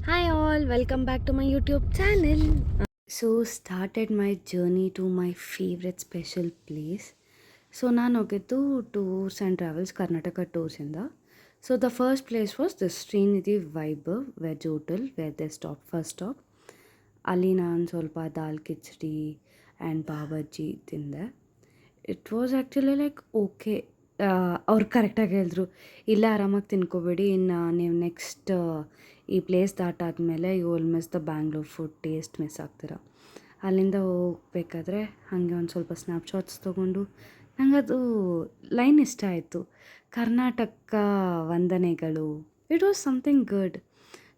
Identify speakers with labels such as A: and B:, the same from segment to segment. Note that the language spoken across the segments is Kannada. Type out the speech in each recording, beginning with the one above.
A: Hi all, welcome back to my YouTube channel. So started my journey to my favorite special place. So ನಾನು ಹೋಗಿದ್ದು ಟೂರ್ಸ್ ಆ್ಯಂಡ್ ಟ್ರಾವೆಲ್ಸ್ ಕರ್ನಾಟಕ ಟೂರ್ಸಿಂದ. So the first place was the Shrinidhi Vaibhav veg hotel where they first stop. ಅಲ್ಲಿ ನಾನು ಸ್ವಲ್ಪ ದಾಲ್ ಕಿಚಡಿ ಆ್ಯಂಡ್ ಪಾವ್ ಬಜ್ಜಿ ತಿಂದೆ. It was actually like okay. ಅವ್ರು ಕರೆಕ್ಟಾಗಿ ಹೇಳಿದ್ರು, ಇಲ್ಲೇ ಆರಾಮಾಗಿ ತಿನ್ಕೋಬೇಡಿ, ಇನ್ನು ನೀವು ನೆಕ್ಸ್ಟ್ ಈ ಪ್ಲೇಸ್ ದಾಟಾದ್ಮೇಲೆ you will miss the Bangalore food taste miss ಆಗ್ತೀರ. ಅಲ್ಲಿಂದ ಹೋಗ್ಬೇಕಾದ್ರೆ ಹಾಗೆ ಒಂದು ಸ್ವಲ್ಪ ಸ್ನ್ಯಾಪ್ಶಾಟ್ಸ್ ತೊಗೊಂಡು ನನಗದು ಲೈನ್ ಇಷ್ಟ ಆಯಿತು, ಕರ್ನಾಟಕ ವಂದನೆಗಳು. It was something good.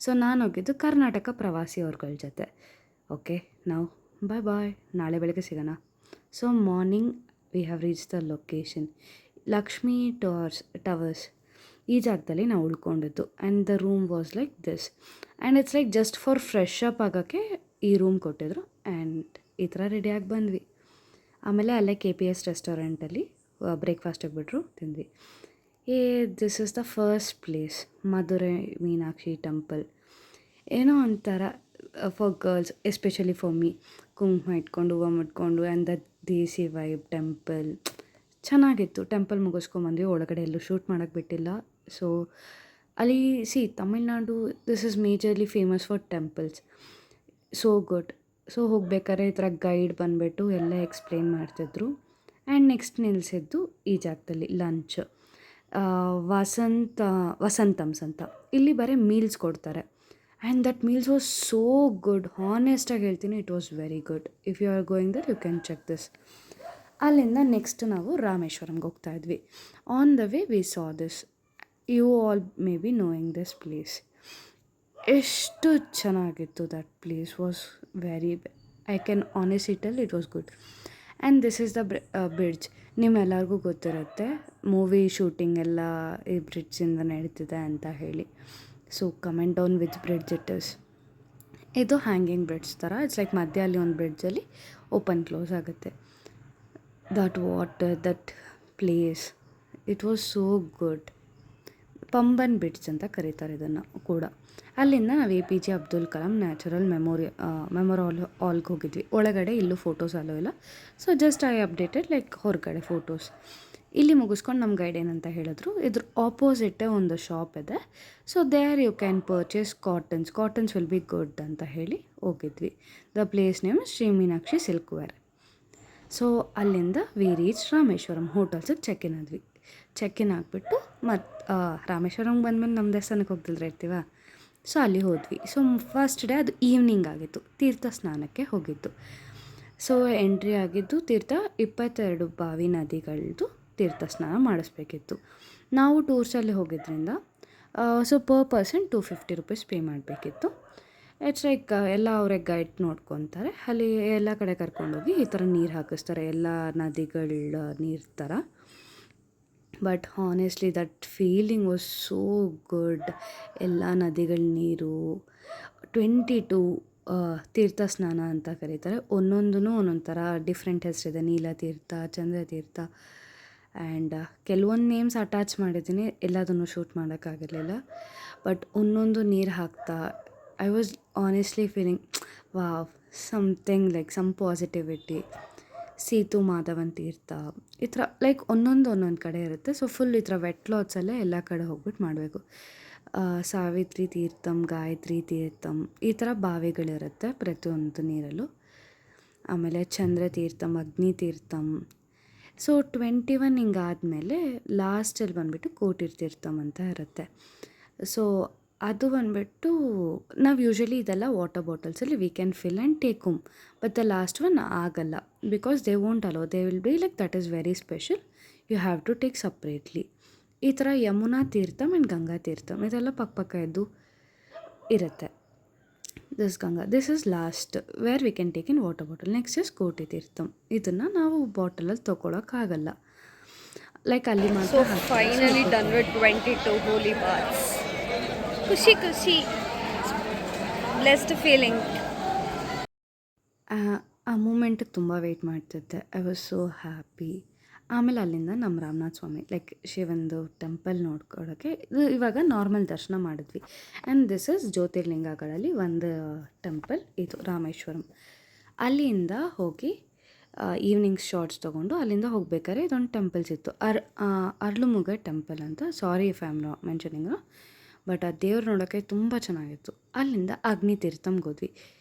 A: So ನಾನು ಹೋಗಿದ್ದು ಕರ್ನಾಟಕ ಪ್ರವಾಸಿಯವ್ರಗಳ ಜೊತೆ. ಓಕೆ, ನಾವು ಬಾಯ್ ಬಾಯ್, ನಾಳೆ ಬೆಳಗ್ಗೆ ಸಿಗೋಣ. So morning we have reach the location Lakshmi towers. ಈ ಜಾಗದಲ್ಲಿ ನಾವು ಉಳ್ಕೊಂಡಿದ್ದು. And the room was like this. And it's like just for fresh up ಆಗೋಕ್ಕೆ ಈ ರೂಮ್ ಕೊಟ್ಟಿದ್ರು. ಆ್ಯಂಡ್ ಈ ಥರ ರೆಡಿಯಾಗಿ ಬಂದ್ವಿ. ಆಮೇಲೆ ಅಲ್ಲೇ KPS ರೆಸ್ಟೋರೆಂಟಲ್ಲಿ ಬ್ರೇಕ್ಫಾಸ್ಟಿಗೆ ಬಿಟ್ಟರು, ತಿಂದ್ವಿ. This is the first place, Madurai Meenakshi temple. ಏನೋ ಒಂಥರ for girls, especially for me, ಕುಂಕುಮ ಇಟ್ಕೊಂಡು ಹೂವು ಮುಟ್ಕೊಂಡು and the desi vibe temple ಚೆನ್ನಾಗಿತ್ತು. ಟೆಂಪಲ್ ಮುಗಿಸ್ಕೊಂಬಂದ್ವಿ. ಒಳಗಡೆ ಎಲ್ಲೂ ಶೂಟ್ ಮಾಡೋಕ್ಕೆ ಬಿಟ್ಟಿಲ್ಲ. ಸೊ ಅಲ್ಲಿ Tamil Nadu, this is majorly famous for temples. So good. So ಹೋಗ್ಬೇಕಾದ್ರೆ ಈ ಥರ ಗೈಡ್ ಬಂದುಬಿಟ್ಟು ಎಲ್ಲ ಎಕ್ಸ್ಪ್ಲೇನ್ ಮಾಡ್ತಿದ್ರು. ಆ್ಯಂಡ್ ನೆಕ್ಸ್ಟ್ ನಿಲ್ಲಿಸಿದ್ದು ಈ ಜಾಗದಲ್ಲಿ ಲಂಚ್, ವಸಂತಮ್ಸ್ ಅಂತ. ಇಲ್ಲಿ ಬರೀ ಮೀಲ್ಸ್ ಕೊಡ್ತಾರೆ. And that meals was so good. ಹಾನೆಸ್ಟಾಗಿ ಹೇಳ್ತೀನಿ, it was very good. If you are going there you can check this. ಅಲ್ಲಿಂದ ನೆಕ್ಸ್ಟ್ ನಾವು ರಾಮೇಶ್ವರಂಗೆ ಹೋಗ್ತಾಯಿದ್ವಿ. On the way we saw this. You all may be knowing this place. ಎಷ್ಟು ಚೆನ್ನಾಗಿತ್ತು. That place was very, I can honestly tell it was good. And this is the bridge. ನಿಮ್ಮೆಲ್ಲರಿಗೂ ಗೊತ್ತಿರುತ್ತೆ, ಮೂವಿ ಶೂಟಿಂಗ್ ಎಲ್ಲ ಈ ಬ್ರಿಡ್ಜಿಂದ ನಡೀತಿದೆ ಅಂತ ಹೇಳಿ. So comment down which bridge it is. ಇದು ಹ್ಯಾಂಗಿಂಗ್ ಬ್ರಿಡ್ಜ್ ಥರ. ಇಟ್ಸ್ ಲೈಕ್ ಮಧ್ಯ ಅಲ್ಲಿ ಒಂದು ಬ್ರಿಡ್ಜಲ್ಲಿ ಓಪನ್ ಕ್ಲೋಸ್ ಆಗುತ್ತೆ. That water, that place, it was so good. Pamban bridge ಅಂತ ಕರೀತಾರೆ ಇದನ್ನು ಕೂಡ. ಅಲ್ಲಿಂದ ನಾವು APJ Abdul Kalam natural memorial ಹಾಲ್ಗೆ ಹೋಗಿದ್ವಿ. ಒಳಗಡೆ ಇಲ್ಲೂ ಫೋಟೋಸ್ ಅಲ್ಲೋ ಇಲ್ಲ. So just I updated like ಹೊರಗಡೆ ಫೋಟೋಸ್. ಇಲ್ಲಿ ಮುಗಿಸ್ಕೊಂಡು ನಮ್ಮ ಗೈಡ್ ಏನಂತ ಹೇಳಿದ್ರು, ಇದ್ರ ಆಪೋಸಿಟ್ಟೇ ಒಂದು ಶಾಪ್ ಇದೆ. So there you can purchase cottons will be good ಅಂತ ಹೇಳಿ ಹೋಗಿದ್ವಿ. The place name Shri Meenakshi silk wear. So ಅಲ್ಲಿಂದ ವಿ ರೀಚ್ ರಾಮೇಶ್ವರಂ. ಹೋಟೆಲ್ಸಿಗೆ ಚೆಕ್ ಇನ್ ಆಗಿಬಿಟ್ಟು ಮತ್ತು ರಾಮೇಶ್ವರಂಗೆ ಬಂದಮೇಲೆ ನಮ್ಮ ದೇವಸ್ಥಾನಕ್ಕೆ ಹೋಗ್ತಿಲ್ರ ಇರ್ತೀವ. ಸೊ ಅಲ್ಲಿ ಹೋದ್ವಿ. ಸೊ ಫಸ್ಟ್ ಡೇ ಅದು ಈವ್ನಿಂಗ್ ಆಗಿತ್ತು. ತೀರ್ಥ ಸ್ನಾನಕ್ಕೆ ಹೋಗಿದ್ದು. ಸೊ ಎಂಟ್ರಿ ಆಗಿದ್ದು 22 ಬಾವಿ ನದಿಗಳದ್ದು ತೀರ್ಥ ಸ್ನಾನ ಮಾಡಿಸ್ಬೇಕಿತ್ತು. ನಾವು ಟೂರ್ಸಲ್ಲಿ ಹೋಗಿದ್ದರಿಂದ so per person 250 rupees pay ಮಾಡಬೇಕಿತ್ತು. ಇಟ್ಸ್ ಲೈಕ್ ಎಲ್ಲ ಅವರೇ ಗೈಡ್ ನೋಡ್ಕೊತಾರೆ. ಅಲ್ಲಿ ಎಲ್ಲ ಕಡೆ ಕರ್ಕೊಂಡೋಗಿ ಈ ಥರ ನೀರು ಹಾಕಿಸ್ತಾರೆ, ಎಲ್ಲ ನದಿಗಳ ನೀರು ಥರ. But honestly that feeling was so good. ಎಲ್ಲ ನದಿಗಳ ನೀರು. 22 ತೀರ್ಥ ಸ್ನಾನ ಅಂತ ಕರೀತಾರೆ. ಒಂದೊಂದೂ ಒಂದೊಂದು ಥರ ಡಿಫ್ರೆಂಟ್ ಹೆಸರಿದೆ. ನೀಲತೀರ್ಥ, ಚಂದ್ರತೀರ್ಥ ಆ್ಯಂಡ್ ಕೆಲವೊಂದು ನೇಮ್ಸ್ ಅಟ್ಯಾಚ್ ಮಾಡಿದ್ದೀನಿ. ಎಲ್ಲದನ್ನು ಶೂಟ್ ಮಾಡೋಕ್ಕಾಗಿರಲಿಲ್ಲ. ಬಟ್ ಒಂದೊಂದು ನೀರು ಹಾಕ್ತಾ I was honestly feeling wow, something like some positivity. Seethu Madhavan Theertha ಈ ಥರ ಲೈಕ್ ಒಂದೊಂದು ಕಡೆ ಇರುತ್ತೆ. ಸೊ ಫುಲ್ ಈ ಥರ ವೆಟ್ ಕ್ಲಾತ್ಸಲ್ಲೇ ಎಲ್ಲ ಕಡೆ ಹೋಗ್ಬಿಟ್ಟು ಮಾಡಬೇಕು. ಸಾವಿತ್ರಿ ತೀರ್ಥಂ, ಗಾಯತ್ರಿ ತೀರ್ಥಂ ಈ ಥರ ಬಾವಿಗಳಿರುತ್ತೆ ಪ್ರತಿಯೊಂದು ನೀರಲ್ಲೂ. ಆಮೇಲೆ ಚಂದ್ರತೀರ್ಥಂ, ಅಗ್ನಿ ತೀರ್ಥಂ. ಸೊ 21 ಹಿಂಗಾದಮೇಲೆ ಲಾಸ್ಟಲ್ಲಿ ಬಂದುಬಿಟ್ಟು ಕೋಟಿರ್ತೀರ್ಥಂ ಅಂತ ಇರುತ್ತೆ. ಸೊ ಅದು ಬಂದುಬಿಟ್ಟು ನಾವು ಯೂಶ್ವಲಿ ಇದೆಲ್ಲ ವಾಟರ್ ಬಾಟಲ್ಸಲ್ಲಿ we can fill and take home. But the last one ಆಗಲ್ಲ, because they won't allow. They will be like that is very special, you have to take separately. ಈ ಥರ ಯಮುನಾ ತೀರ್ಥಂ ಆ್ಯಂಡ್ ಗಂಗಾ ತೀರ್ಥಂ ಇದೆಲ್ಲ ಪಕ್ಕ ಇದ್ದು ಇರುತ್ತೆ. This is last where we can take in water bottle. Next is Koti Theertham. ಇದನ್ನು ನಾವು ಬಾಟಲಲ್ಲಿ ತೊಗೊಳಕ್ಕಾಗಲ್ಲ, ಲೈಕ್ ಅಲ್ಲಿ ಮಾತ್ರ.
B: Finally done with 22 Holi baths. ಖುಷಿ ಬ್ಲೆಸ್ಡ್ ಫೀಲಿಂಗ್.
A: ಆ ಮೂಮೆಂಟಿಗೆ ತುಂಬ ವೆಯ್ಟ್ ಮಾಡ್ತಿದ್ದೆ. I was so happy. ಆಮೇಲೆ ಅಲ್ಲಿಂದ ನಮ್ಮ ರಾಮನಾಥ ಸ್ವಾಮಿ ಲೈಕ್ ಶಿವಂದು ಟೆಂಪಲ್ ನೋಡ್ಕೊಳ್ಳೋಕ್ಕೆ ಇದು ಇವಾಗ ನಾರ್ಮಲ್ ದರ್ಶನ ಮಾಡಿದ್ವಿ. ಆ್ಯಂಡ್ ದಿಸ್ ಇಸ್ ಜ್ಯೋತಿರ್ಲಿಂಗಗಳಲ್ಲಿ ಒಂದು ಟೆಂಪಲ್ ಇದು ರಾಮೇಶ್ವರಂ. ಅಲ್ಲಿಂದ ಹೋಗಿ ಈವ್ನಿಂಗ್ ಶಾರ್ಟ್ಸ್ ತೊಗೊಂಡು ಅಲ್ಲಿಂದ ಹೋಗ್ಬೇಕಾದ್ರೆ ಇದೊಂದು ಟೆಂಪಲ್ಸ್ ಇತ್ತು, ಅರ್ಳುಮುಗ ಟೆಂಪಲ್ ಅಂತ. Sorry if I am mentioning, but ಆ ದೇವ್ರು ನೋಡೋಕ್ಕೆ ತುಂಬ ಚೆನ್ನಾಗಿತ್ತು. ಅಲ್ಲಿಂದ ಅಗ್ನಿ ತೀರ್ಥಮ್ಗೆ ಹೋದ್ವಿ.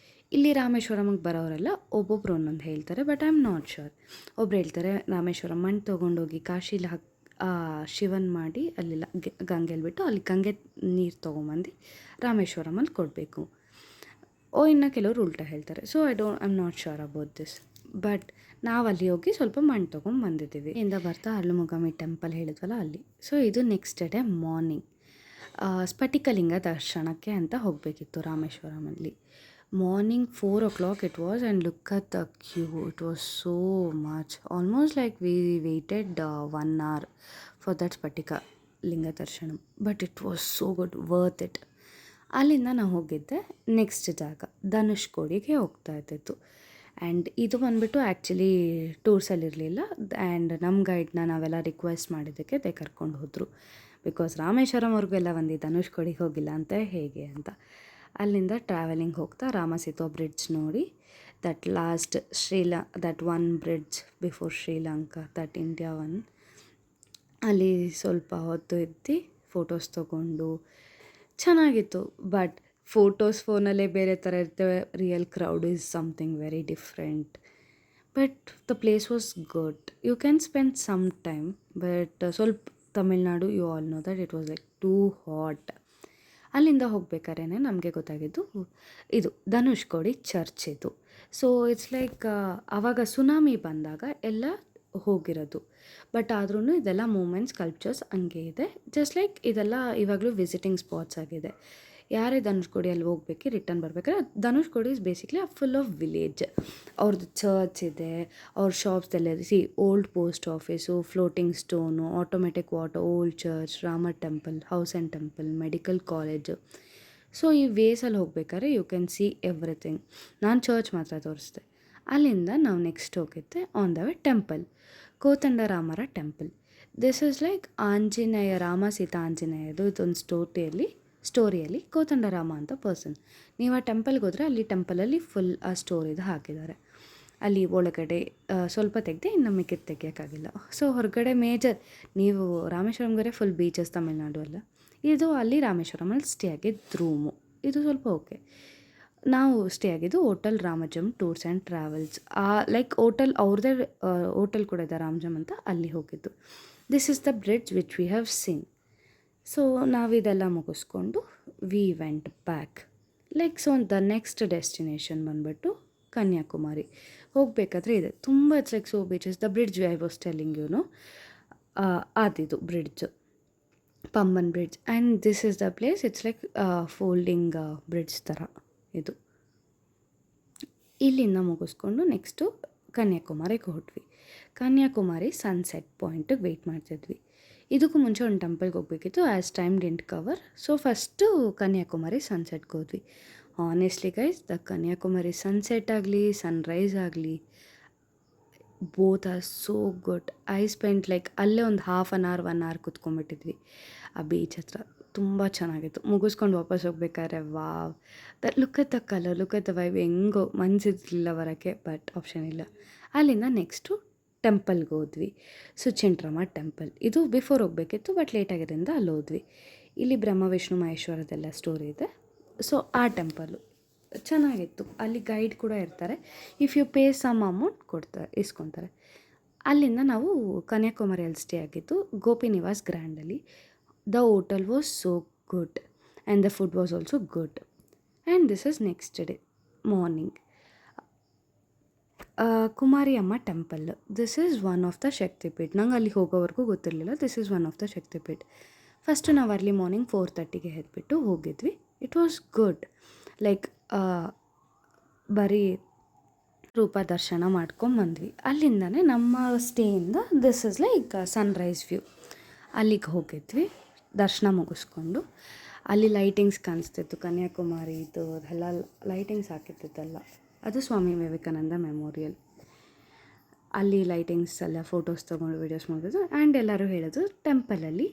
A: ಇಲ್ಲಿ ರಾಮೇಶ್ವರಮ್ಗೆ ಬರೋರೆಲ್ಲ ಒಬ್ಬೊಬ್ರು ಒಂದೊಂದು ಹೇಳ್ತಾರೆ, but I am not sure. ಒಬ್ರು ಹೇಳ್ತಾರೆ ರಾಮೇಶ್ವರಂ ಮಣ್ಣು ತೊಗೊಂಡೋಗಿ ಕಾಶಿಲಿ ಶಿವನ್ ಮಾಡಿ ಅಲ್ಲೆಲ್ಲ ಗಂಗೆಲಿ ಬಿಟ್ಟು ಅಲ್ಲಿ ಗಂಗೆ ನೀರು ತೊಗೊಂಬಂದು ರಾಮೇಶ್ವರಮಲ್ಲಿ ಕೊಡಬೇಕು. ಇನ್ನು ಕೆಲವರು ಉಲ್ಟಾ ಹೇಳ್ತಾರೆ. So I am not sure about this. But ನಾವು ಅಲ್ಲಿ ಹೋಗಿ ಸ್ವಲ್ಪ ಮಣ್ಣು ತೊಗೊಂಡು ಬಂದಿದ್ದೀವಿ. ಇಂದ ಬರ್ತಾ ಅರ್ಳುಮುಗಮಿ ಟೆಂಪಲ್ ಹೇಳಿದ್ವಲ್ಲ ಅಲ್ಲಿ. ಸೊ ಇದು ನೆಕ್ಸ್ಟ್ ಡೇ ಮಾರ್ನಿಂಗ್ ಸ್ಫಟಿಕಲಿಂಗ ದರ್ಶನಕ್ಕೆ ಅಂತ ಹೋಗಬೇಕಿತ್ತು ರಾಮೇಶ್ವರಮಲ್ಲಿ. Morning 4 o'clock it was, and look at the queue. It was so much. Almost like we waited 1 hour for that Spatika Linga Darshanam. But it was so good, worth it. ಅಲ್ಲಿಂದ ನಾವು ಹೋಗಿದ್ದೆ ನೆಕ್ಸ್ಟ್ ಜಾಗ ಧನುಷ್ಕೋಡಿಗೆ ಹೋಗ್ತಾ ಇದ್ದಿತ್ತು. ಆ್ಯಂಡ್ ಇದು ಬಂದುಬಿಟ್ಟು ಆ್ಯಕ್ಚುಲಿ ಟೂರ್ಸಲ್ಲಿರಲಿಲ್ಲ. ಆ್ಯಂಡ್ ನಮ್ಮ ಗೈಡ್ನ ನಾವೆಲ್ಲ ರಿಕ್ವೆಸ್ಟ್ ಮಾಡಿದ್ದಕ್ಕೆ ದೇ ಕರ್ಕೊಂಡು ಹೋದರು. ಬಿಕಾಸ್ ರಾಮೇಶ್ವರಮ್ವರೆಗೆಲ್ಲ ಬಂದು ಧನುಷ್ಕೋಡಿಗೆ ಹೋಗಿಲ್ಲ ಅಂತ ಹೇಗೆ ಅಂತ. ಅಲ್ಲಿಂದ ಟ್ರಾವೆಲಿಂಗ್ ಹೋಗ್ತಾ ರಾಮಸೇತು ಬ್ರಿಡ್ಜ್ ನೋಡಿ, that last that one bridge before Sri Lanka, that India one, ಅಲ್ಲಿ ಸ್ವಲ್ಪ ಹೊತ್ತು ಇದ್ದು ಫೋಟೋಸ್ ತೊಗೊಂಡು ಚೆನ್ನಾಗಿತ್ತು. ಬಟ್ ಫೋಟೋಸ್ ಫೋನಲ್ಲೇ ಬೇರೆ ಥರ ಇರ್ತವೆ, real crowd is something very different. But the place was good. You can spend some time, but ಸ್ವಲ್ಪ Tamil Nadu you all know that it was like too hot. ಅಲ್ಲಿಂದ ಹೋಗ್ಬೇಕಾದ್ರೆ ನಮಗೆ ಗೊತ್ತಾಗಿದ್ದು ಇದು ಧನುಷ್ಕೋಡಿ ಚರ್ಚ್ ಇದು. ಸೊ ಇಟ್ಸ್ ಲೈಕ್ ಆವಾಗ ಸುನಾಮಿ ಬಂದಾಗ ಎಲ್ಲ ಹೋಗಿರೋದು. ಬಟ್ ಆದ್ರೂ ಇದೆಲ್ಲ ಮೂಮೆಂಟ್ಸ್ ಕಲ್ಚರ್ಸ್ ಹಂಗೆ ಇದೆ. ಜಸ್ಟ್ ಲೈಕ್ ಇದೆಲ್ಲ ಇವಾಗಲೂ ವಿಸಿಟಿಂಗ್ ಸ್ಪಾಟ್ಸ್ ಆಗಿದೆ. ಯಾರೇ ಧನುಷ್ಕೋಡಿ ಅಲ್ಲಿ ಹೋಗ್ಬೇಕು ರಿಟರ್ನ್ ಬರ್ಬೇಕಾದ್ರೆ, Dhanushkodi is basically full of village. ಅವ್ರದ್ದು ಚರ್ಚ್ ಇದೆ, ಅವ್ರ ಶಾಪ್ಸ್ದೆಲ್ಲ old post office, floating stone, automatic water, old church, Rama temple, house and temple, medical college. So ಈ ವೇಸಲ್ಲಿ ಹೋಗ್ಬೇಕಾದ್ರೆ ಯು ಕ್ಯಾನ್ ಸಿ ಎವ್ರಿಥಿಂಗ್. ನಾನು ಚರ್ಚ್ ಮಾತ್ರ ತೋರಿಸ್ದೆ. ಅಲ್ಲಿಂದ ನಾವು ನೆಕ್ಸ್ಟ್ ಹೋಗಿದ್ದೆ on the way temple, Kodanda ರಾಮರ temple. This is like Anjaneya, Rama Sita ಆಂಜನೇಯದು ಇದೊಂದು ಸ್ಟೋರಿಯಲ್ಲಿ ಕೋದಂಡರಾಮ ಅಂತ ಪರ್ಸನ್. ನೀವು ಆ ಟೆಂಪಲ್ಗೆ ಹೋದರೆ ಅಲ್ಲಿ ಟೆಂಪಲಲ್ಲಿ ಫುಲ್ ಆ ಸ್ಟೋರಿದು ಹಾಕಿದ್ದಾರೆ. ಅಲ್ಲಿ ಒಳಗಡೆ ಸ್ವಲ್ಪ ತೆಗೆದೆ, ಇನ್ನು ಮಿಕ್ಕಿದ್ದು ತೆಗಿಯೋಕ್ಕಾಗಿಲ್ಲ. ಸೊ ಹೊರಗಡೆ ಮೇಜರ್ ನೀವು ರಾಮೇಶ್ವರಂಗರೆ ಫುಲ್ ಬೀಚಸ್ ತಮಿಳ್ನಾಡು ಅಲ್ಲ. ಇದು ಅಲ್ಲಿ ರಾಮೇಶ್ವರಮಲ್ಲಿ ಸ್ಟೇ ಆಗಿದ್ದು ರೂಮು. ಇದು ಸ್ವಲ್ಪ ಓಕೆ. ನಾವು ಸ್ಟೇ ಆಗಿದ್ದು hotel Ramajam tours and travels. Like hotel ಅವ್ರದ್ದೇ ಹೋಟೆಲ್ ಕೂಡ ಇದೆ ರಾಮಜಮ್ ಅಂತ, ಅಲ್ಲಿ ಹೋಗಿದ್ದು. This is the bridge which we have seen. So ನಾವಿದೆಲ್ಲ ಮುಗಿಸ್ಕೊಂಡು we went back. Like so the next destination ಬಂದುಬಿಟ್ಟು ಕನ್ಯಾಕುಮಾರಿ. ಹೋಗಬೇಕಾದ್ರೆ ಇದೆ ತುಂಬ it's like so beaches. The bridge I was telling you know, ಅದಿದು bridge, Pamban bridge. And this is the place. It's like folding bridge ಥರ ಇದು. ಇಲ್ಲಿಂದ ಮುಗಿಸ್ಕೊಂಡು ನೆಕ್ಸ್ಟು ಕನ್ಯಾಕುಮಾರಿಗೆ ಹೊರಟ್ವಿ. ಕನ್ಯಾಕುಮಾರಿ ಸನ್ಸೆಟ್ ಪಾಯಿಂಟಿಗೆ ವೆಯ್ಟ್ ಮಾಡ್ತಿದ್ವಿ. ಇದಕ್ಕೂ ಮುಂಚೆ ಒಂದು ಟೆಂಪಲ್ಗೆ ಹೋಗಬೇಕಿತ್ತು. As time didn't cover, so first Kanyakumari ಸನ್ಸೆಟ್ಗೆ ಹೋದ್ವಿ. Honestly guys, the Kanyakumari sunset ಆಗಲಿ ಸನ್ರೈಸ್ ಆಗಲಿ, both are so good. I spent like ಅಲ್ಲೇ ಒಂದು 1 hour ಕೂತ್ಕೊಂಡ್ಬಿಟ್ಟಿದ್ವಿ ಆ ಬೀಚ್ ಹತ್ರ. ತುಂಬ ಚೆನ್ನಾಗಿತ್ತು. ಮುಗಿಸ್ಕೊಂಡು ವಾಪಸ್ ಹೋಗ್ಬೇಕಾದ್ರೆ wow, that look at the colour, look at the vibe. ಹೆಂಗೋ ಮನ್ಸಿರ್ಲಿಲ್ಲ ಬರೋಕ್ಕೆ, ಬಟ್ ಆಪ್ಷನ್ ಇಲ್ಲ. ಅಲ್ಲಿಂದ ನೆಕ್ಸ್ಟು ಟೆಂಪಲ್ಗೆ ಹೋದ್ವಿ, ಸುಚಿಂಟ್ರಮ್ಮ ಟೆಂಪಲ್. ಇದು ಬಿಫೋರ್ ಹೋಗಬೇಕಿತ್ತು, ಬಟ್ ಲೇಟಾಗಿದ್ದರಿಂದ ಅಲ್ಲಿ ಹೋದ್ವಿ. ಇಲ್ಲಿ ಬ್ರಹ್ಮ ವಿಷ್ಣು ಮಹೇಶ್ವರದೆಲ್ಲ ಸ್ಟೋರಿ ಇದೆ. ಸೊ ಆ ಟೆಂಪಲ್ಲು ಚೆನ್ನಾಗಿತ್ತು. ಅಲ್ಲಿ ಗೈಡ್ ಕೂಡ ಇರ್ತಾರೆ. If you pay some amount ಇಸ್ಕೊತಾರೆ. ಅಲ್ಲಿಂದ ನಾವು ಕನ್ಯಾಕುಮಾರಿಯಲ್ಲಿ ಸ್ಟೇ ಆಗಿದ್ದು ಗೋಪಿ ನಿವಾಸ್ ಗ್ರ್ಯಾಂಡಲ್ಲಿ. The hotel was so good and the food was also good. And this is next day morning Kumari Amma temple. This is one of the ಶಕ್ತಿಪೀಠ. ನಂಗೆ ಅಲ್ಲಿ ಹೋಗೋವರೆಗೂ ಗೊತ್ತಿರಲಿಲ್ಲ this is one of the Shakti Peetha. First ನಾವು ಅರ್ಲಿ ಮಾರ್ನಿಂಗ್ 4:30ಗೆ ಎದ್ಬಿಟ್ಟು ಹೋಗಿದ್ವಿ. It was good. ಲೈಕ್ ಬರೀ ರೂಪ ದರ್ಶನ ಮಾಡ್ಕೊಂಬಂದ್ವಿ. ಅಲ್ಲಿಂದನೇ ನಮ್ಮ ಸ್ಟೇಯಿಂದ this is like sunrise view. ಅಲ್ಲಿಗೆ ಹೋಗಿದ್ವಿ ದರ್ಶನ ಮುಗಿಸ್ಕೊಂಡು. ಅಲ್ಲಿ ಲೈಟಿಂಗ್ಸ್ ಕಾಣಿಸ್ತಿತ್ತು, ಕನ್ಯಾಕುಮಾರಿದು ಅದೆಲ್ಲ ಲೈಟಿಂಗ್ಸ್ ಹಾಕಿದ್ದಲ್ಲ, ಅದು ಸ್ವಾಮಿ ವಿವೇಕಾನಂದ ಮೆಮೋರಿಯಲ್. ಅಲ್ಲಿ ಲೈಟಿಂಗ್ಸ್ ಎಲ್ಲ ಫೋಟೋಸ್ ತೊಗೊಂಡು ವೀಡಿಯೋಸ್ ಮಾಡ್ಬೋದು. ಆ್ಯಂಡ್ ಎಲ್ಲರೂ ಹೇಳೋದು ಟೆಂಪಲಲ್ಲಿ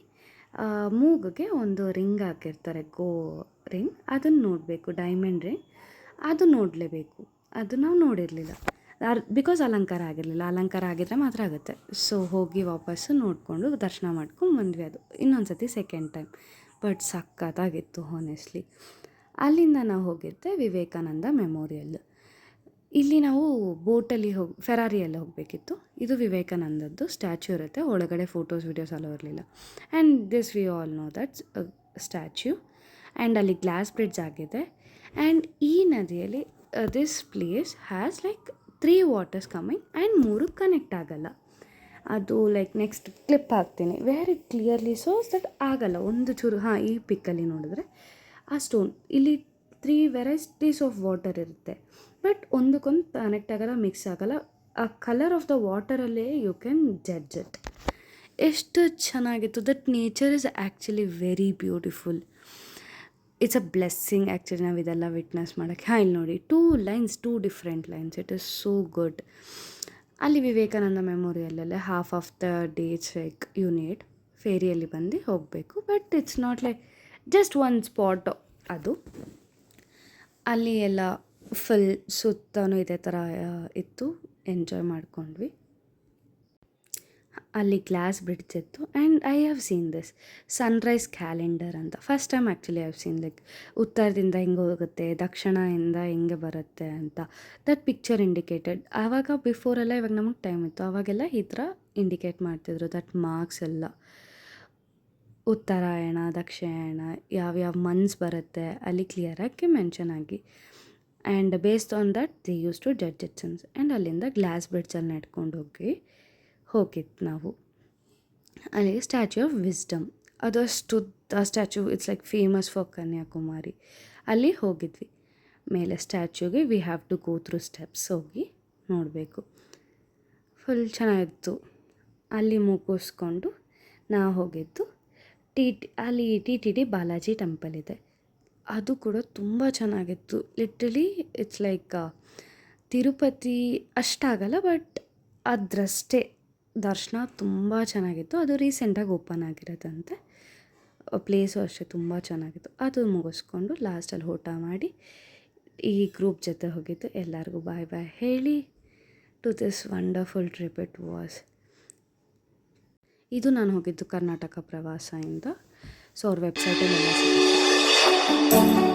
A: ಮೂಗಿಗೆ ಒಂದು ರಿಂಗ್ ಹಾಕಿರ್ತಾರೆ, ಗೋ ರಿಂಗ್, ಅದನ್ನು ನೋಡಬೇಕು, ಡೈಮಂಡ್ ರಿಂಗ್, ಅದು ನೋಡಲೇಬೇಕು. ಅದು ನಾವು ನೋಡಿರಲಿಲ್ಲ, ಬಿಕಾಸ್ ಅಲಂಕಾರ ಆಗಿರಲಿಲ್ಲ. ಅಲಂಕಾರ ಆಗಿದ್ದರೆ ಮಾತ್ರ ಆಗುತ್ತೆ. ಸೊ ಹೋಗಿ ವಾಪಸ್ಸು ನೋಡಿಕೊಂಡು ದರ್ಶನ ಮಾಡ್ಕೊಂಡು ಬಂದ್ವಿ. ಅದು ಇನ್ನೊಂದು ಸತಿ ಸೆಕೆಂಡ್ ಟೈಮ್, ಬಟ್ ಸಖತ್ತಾಗಿತ್ತು ಹಾನೆಸ್ಟ್ಲಿ. ಅಲ್ಲಿಂದ ನಾವು ಹೋಗಿದ್ದೆ ವಿವೇಕಾನಂದ ಮೆಮೋರಿಯಲ್. ಇಲ್ಲಿ ನಾವು ಬೋಟಲ್ಲಿ ಫೆರಾರಿಯಲ್ಲಿ ಹೋಗಬೇಕಿತ್ತು. ಇದು ವಿವೇಕಾನಂದದ್ದು ಸ್ಟ್ಯಾಚ್ಯೂ ಇರುತ್ತೆ, ಒಳಗಡೆ ಫೋಟೋಸ್ ವೀಡಿಯೋಸ್ ಅಲೋ ಇರಲಿಲ್ಲ. And this we all know that's statue. And ಅಲ್ಲಿ ಗ್ಲಾಸ್ ಬ್ರಿಡ್ಜ್ ಆಗಿದೆ. ಆ್ಯಂಡ್ ಈ ನದಿಯಲ್ಲಿ this place has like 3 waters coming and 3 connect ಆಗಲ್ಲ. ಅದು ಲೈಕ್ ನೆಕ್ಸ್ಟ್ ಕ್ಲಿಪ್ ಹಾಕ್ತೀನಿ, ವೆರಿ ಕ್ಲಿಯರ್ಲಿ ಸೋಸ್ ದಟ್ ಆಗಲ್ಲ ಒಂದು ಚೂರು. ಈ ಪಿಕ್ಕಲ್ಲಿ ನೋಡಿದ್ರೆ ಆ ಸ್ಟೋನ್ ಇಲ್ಲಿ 3 ವೆರೈಟೀಸ್ ಆಫ್ ವಾಟರ್ ಇರುತ್ತೆ, ಬಟ್ ಒಂದಕ್ಕೊಂದು ಕನೆಕ್ಟ್ ಆಗಲ್ಲ, ಮಿಕ್ಸ್ ಆಗಲ್ಲ. ಆ ಕಲರ್ ಆಫ್ ದ ವಾಟರಲ್ಲೇ ಯು ಕ್ಯಾನ್ ಜಡ್ಜ್ ಇಟ್. ಎಷ್ಟು ಚೆನ್ನಾಗಿತ್ತು. That nature is actually very beautiful. It's a blessing actually ನಾವು ಇದೆಲ್ಲ ವಿಟ್ನೆಸ್ ಮಾಡೋಕ್ಕೆ. ಇಲ್ಲಿ ನೋಡಿ 2 different lines. It is so good. ಅಲ್ಲಿ ವಿವೇಕಾನಂದ ಮೆಮೋರಿಯಲ್ಲೇ half of the days like you need ಫೇರಿಯಲ್ಲಿ ಬಂದು ಹೋಗಬೇಕು. But it's not like just one spot ಅದು. ಅಲ್ಲಿ ಎಲ್ಲ ಫುಲ್ ಸುತ್ತಲೂ ಇದೇ ಥರ ಇತ್ತು, ಎಂಜಾಯ್ ಮಾಡ್ಕೊಂಡ್ವಿ. ಅಲ್ಲಿ ಗ್ಲಾಸ್ ಬ್ರಿಡ್ಜ್ ಇತ್ತು. And I have seen this sunrise calendar ಅಂತ. First time actually I have seen like ಉತ್ತರದಿಂದ ಹಿಂಗೆ ಹೋಗುತ್ತೆ, ದಕ್ಷಿಣದಿಂದ ಹಿಂಗೆ ಬರುತ್ತೆ ಅಂತ. That picture indicated. ಆವಾಗ ಬಿಫೋರೆಲ್ಲ, ಇವಾಗ ನಮಗೆ ಟೈಮ್ ಇತ್ತು, ಆವಾಗೆಲ್ಲ ಈ ಥರ ಇಂಡಿಕೇಟ್ ಮಾಡ್ತಿದ್ರು. ದಟ್ ಮಾರ್ಕ್ಸ್ ಎಲ್ಲ ಉತ್ತರಾಯಣ, ದಕ್ಷಿಣಾಯಣ, ಯಾವ್ಯಾವ ಮಂತ್ಸ್ ಬರುತ್ತೆ ಅಲ್ಲಿ ಕ್ಲಿಯರಾಗಿ ಮೆನ್ಷನ್ ಆಗಿ. And based on that they use to judge it sense. And ಅಲ್ಲಿಂದ ಗ್ಲಾಸ್ ಬ್ರಿಡ್ಜಲ್ಲಿ ನಡ್ಕೊಂಡು ಹೋಗಿತ್ತು ನಾವು. ಅಲ್ಲಿ ಸ್ಟ್ಯಾಚ್ಯೂ ಆಫ್ ವಿಸ್ಡಮ್, ಅದಷ್ಟು ಆ statue it's like famous for Kanyakumari. ಅಲ್ಲಿ ಹೋಗಿದ್ವಿ. ಮೇಲೆ ಸ್ಟ್ಯಾಚ್ಯೂಗೆ we have to go through steps, ಹೋಗಿ ನೋಡಬೇಕು. ಫುಲ್ ಚೆನ್ನಾಗಿತ್ತು. ಅಲ್ಲಿ ಮುಗಿಸ್ಕೊಂಡು ನಾವು ಹೋಗಿದ್ದು ಅಲ್ಲಿ TTD ಬಾಲಾಜಿ ಟೆಂಪಲ್ ಇದೆ. ಅದು ಕೂಡ ತುಂಬ ಚೆನ್ನಾಗಿತ್ತು. ಲಿಟ್ರಲಿ ಇಟ್ಸ್ ಲೈಕ್ ತಿರುಪತಿ ಅಷ್ಟಾಗಲ್ಲ, ಬಟ್ ಅದರಷ್ಟೇ ದರ್ಶನ ತುಂಬ ಚೆನ್ನಾಗಿತ್ತು. ಅದು ರೀಸೆಂಟಾಗಿ ಓಪನ್ ಆಗಿರೋದಂತೆ. ಪ್ಲೇಸು ಅಷ್ಟೇ ತುಂಬ ಚೆನ್ನಾಗಿತ್ತು. ಅದು ಮುಗಿಸ್ಕೊಂಡು ಲಾಸ್ಟಲ್ಲಿ ಊಟ ಮಾಡಿ ಈ ಗ್ರೂಪ್ ಜೊತೆ ಹೋಗಿದ್ದು. ಎಲ್ಲರಿಗೂ ಬಾಯ್ ಬಾಯ್ ಹೇಳಿ to this wonderful trip it was. ಇದು ನಾನು ಹೋಗಿದ್ದು ಕರ್ನಾಟಕ ಪ್ರವಾಸ ಇಂದ. ಸೊ ಅವ್ರ ವೆಬ್ಸೈಟಲ್ಲೆಲ್ಲ ಸಿಗುತ್ತೆ.